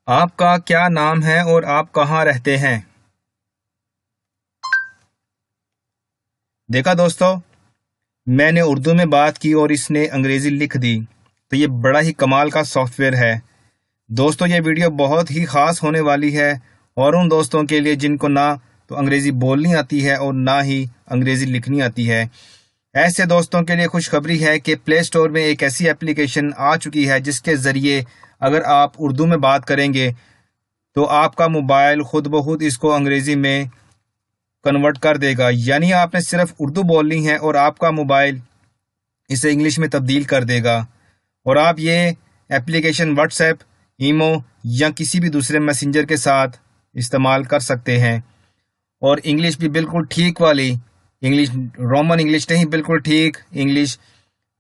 आपका क्या नाम है और आप कहाँ रहते हैं? देखा दोस्तों, मैंने उर्दू में बात की और इसने अंग्रेजी लिख दी। तो ये बड़ा ही कमाल का सॉफ्टवेयर है। दोस्तों, ये वीडियो बहुत ही खास होने वाली है और उन दोस्तों के लिए जिनको ना तो अंग्रेजी बोलनी आती है और ना ही अंग्रेजी लिखनी आती है। ऐसे दोस्तों के लिए खुशखबरी है कि प्ले स्टोर में एक ऐसी एप्लीकेशन आ चुकी है जिसके ज़रिए अगर आप उर्दू में बात करेंगे तो आपका मोबाइल खुद ब खुद इसको अंग्रेज़ी में कन्वर्ट कर देगा। यानी आपने सिर्फ उर्दू बोलनी है और आपका मोबाइल इसे इंग्लिश में तब्दील कर देगा। और आप ये एप्लीकेशन व्हाट्सएप, ईमो या किसी भी दूसरे मैसेंजर के साथ इस्तेमाल कर सकते हैं। और इंग्लिश भी बिल्कुल ठीक वाली इंग्लिश, रोमन इंग्लिश नहीं, बिल्कुल ठीक इंग्लिश,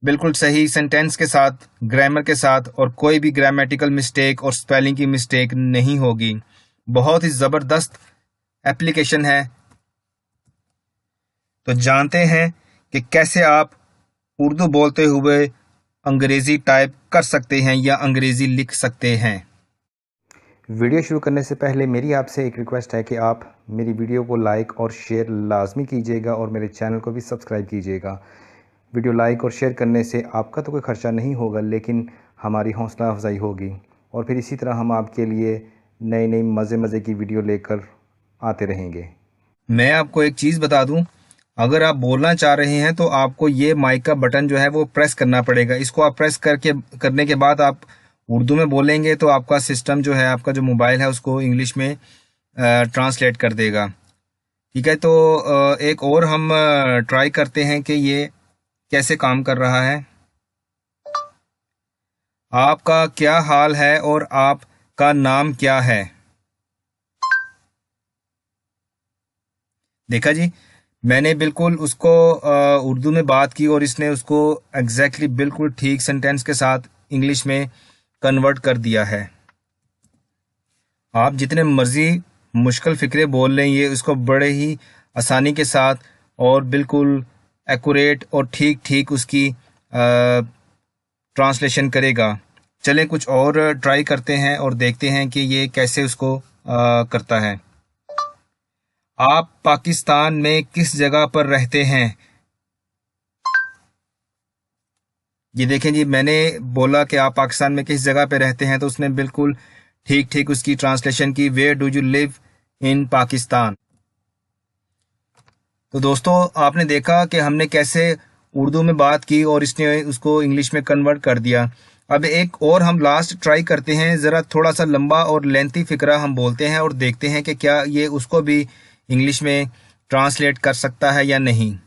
बिल्कुल सही सेंटेंस के साथ, ग्रामर के साथ, और कोई भी ग्रामेटिकल मिस्टेक और स्पेलिंग की मिस्टेक नहीं होगी। बहुत ही ज़बरदस्त एप्लीकेशन है। तो जानते हैं कि कैसे आप उर्दू बोलते हुए अंग्रेज़ी टाइप कर सकते हैं या अंग्रेज़ी लिख सकते हैं। वीडियो शुरू करने से पहले मेरी आपसे एक रिक्वेस्ट है कि आप मेरी वीडियो को लाइक और शेयर लाजमी कीजिएगा और मेरे चैनल को भी सब्सक्राइब कीजिएगा। वीडियो लाइक और शेयर करने से आपका तो कोई ख़र्चा नहीं होगा, लेकिन हमारी हौसला अफजाई होगी और फिर इसी तरह हम आपके लिए नई नई मज़े की वीडियो लेकर आते रहेंगे। मैं आपको एक चीज़ बता दूं, अगर आप बोलना चाह रहे हैं तो आपको ये माइक का बटन जो है वो प्रेस करना पड़ेगा। इसको आप प्रेस करने के बाद आप उर्दू में बोलेंगे तो आपका सिस्टम जो है, आपका जो मोबाइल है, उसको इंग्लिश में ट्रांसलेट कर देगा। ठीक है, तो एक और हम ट्राई करते हैं कि ये कैसे काम कर रहा है। आपका क्या हाल है और आपका नाम क्या है? देखा जी, मैंने बिल्कुल उसको उर्दू में बात की और इसने उसको एग्जैक्टली बिल्कुल ठीक सेंटेंस के साथ इंग्लिश में कन्वर्ट कर दिया है। आप जितने मर्जी मुश्किल फ़िक्रे बोल लें, ये उसको बड़े ही आसानी के साथ और बिल्कुल एक्यूरेट और ठीक ठीक उसकी ट्रांसलेशन करेगा। चलें कुछ और ट्राई करते हैं और देखते हैं कि ये कैसे उसको करता है। आप पाकिस्तान में किस जगह पर रहते हैं? ये देखें जी, मैंने बोला कि आप पाकिस्तान में किस जगह पे रहते हैं तो उसने बिल्कुल ठीक ठीक उसकी ट्रांसलेशन की, where do you live in Pakistan. तो दोस्तों, आपने देखा कि हमने कैसे उर्दू में बात की और इसने उसको इंग्लिश में कन्वर्ट कर दिया। अब एक और हम लास्ट ट्राई करते हैं, ज़रा थोड़ा सा लंबा और लेंथी फिक्रा हम बोलते हैं और देखते हैं कि क्या ये उसको भी इंग्लिश में ट्रांसलेट कर सकता है या नहीं।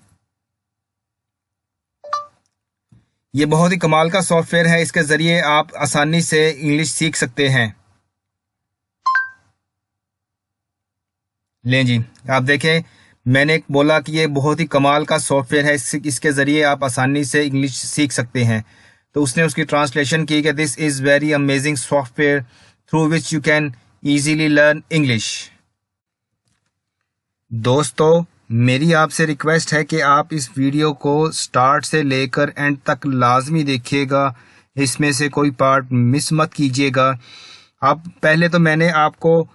ये बहुत ही कमाल का सॉफ्टवेयर है, इसके ज़रिए आप आसानी से इंग्लिश सीख सकते हैं। लें जी, आप देखें, मैंने बोला कि ये बहुत ही कमाल का सॉफ्टवेयर है, इसके ज़रिए आप आसानी से इंग्लिश सीख सकते हैं। तो उसने उसकी ट्रांसलेशन की कि this is very amazing software through which you can easily learn English. दोस्तों, मेरी आपसे रिक्वेस्ट है कि आप इस वीडियो को स्टार्ट से लेकर एंड तक लाजमी देखिएगा, इसमें से कोई पार्ट मिस मत कीजिएगा। अब पहले तो मैंने आपको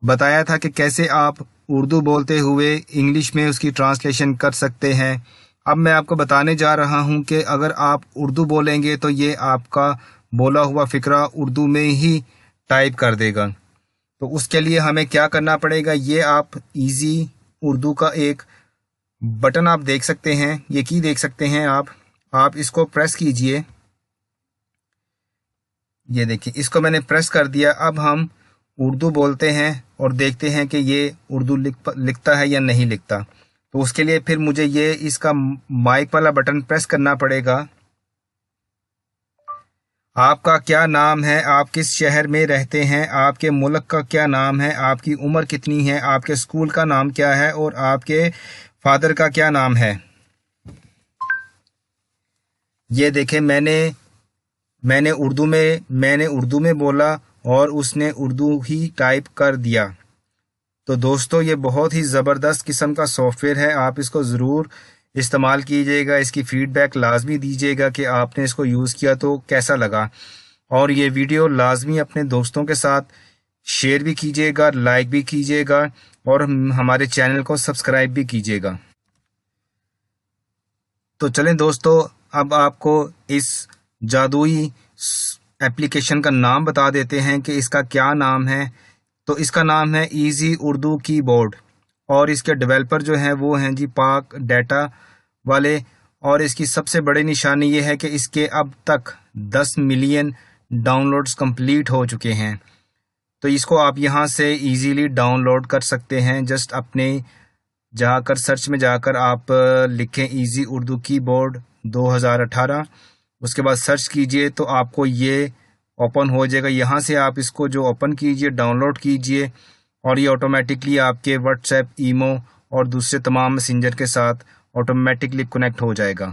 बताया था कि कैसे आप उर्दू बोलते हुए इंग्लिश में उसकी ट्रांसलेशन कर सकते हैं। अब मैं आपको बताने जा रहा हूं कि अगर आप उर्दू बोलेंगे तो ये आपका बोला हुआ फ़िक्रा उर्दू में ही टाइप कर देगा। तो उसके लिए हमें क्या करना पड़ेगा, ये आप इजी उर्दू का एक बटन आप देख सकते हैं, ये की देख सकते हैं आप इसको प्रेस कीजिए। ये देखिए, इसको मैंने प्रेस कर दिया। अब हम उर्दू बोलते हैं और देखते हैं कि ये उर्दू लिखता है या नहीं लिखता। तो उसके लिए फिर मुझे ये इसका माइक वाला बटन प्रेस करना पड़ेगा। आपका क्या नाम है? आप किस शहर में रहते हैं? आपके मुल्क का क्या नाम है? आपकी उम्र कितनी है? आपके स्कूल का नाम क्या है? और आपके फादर का क्या नाम है? ये देखें, मैंने उर्दू में बोला और उसने उर्दू ही टाइप कर दिया। तो दोस्तों, ये बहुत ही ज़बरदस्त किस्म का सॉफ्टवेयर है, आप इसको ज़रूर इस्तेमाल कीजिएगा। इसकी फ़ीडबैक लाजमी दीजिएगा कि आपने इसको यूज़ किया तो कैसा लगा, और ये वीडियो लाजमी अपने दोस्तों के साथ शेयर भी कीजिएगा, लाइक भी कीजिएगा और हमारे चैनल को सब्सक्राइब भी कीजिएगा। तो चलें दोस्तों, अब आपको इस जादुई एप्लीकेशन का नाम बता देते हैं कि इसका क्या नाम है। तो इसका नाम है इजी उर्दू कीबोर्ड और इसके डेवलपर जो हैं वो हैं जी पाक डाटा वाले। और इसकी सबसे बड़ी निशानी ये है कि इसके अब तक 10 मिलियन डाउनलोड्स कंप्लीट हो चुके हैं। तो इसको आप यहाँ से इजीली डाउनलोड कर सकते हैं। जस्ट अपने जाकर सर्च में जाकर आप लिखें इजी उर्दू कीबोर्ड 2018, उसके बाद सर्च कीजिए तो आपको ये ओपन हो जाएगा। यहाँ से आप इसको जो ओपन कीजिए, डाउनलोड कीजिए और ये ऑटोमेटिकली आपके व्हाट्सएप, ईमो और दूसरे तमाम मैसेंजर के साथ ऑटोमेटिकली कनेक्ट हो जाएगा।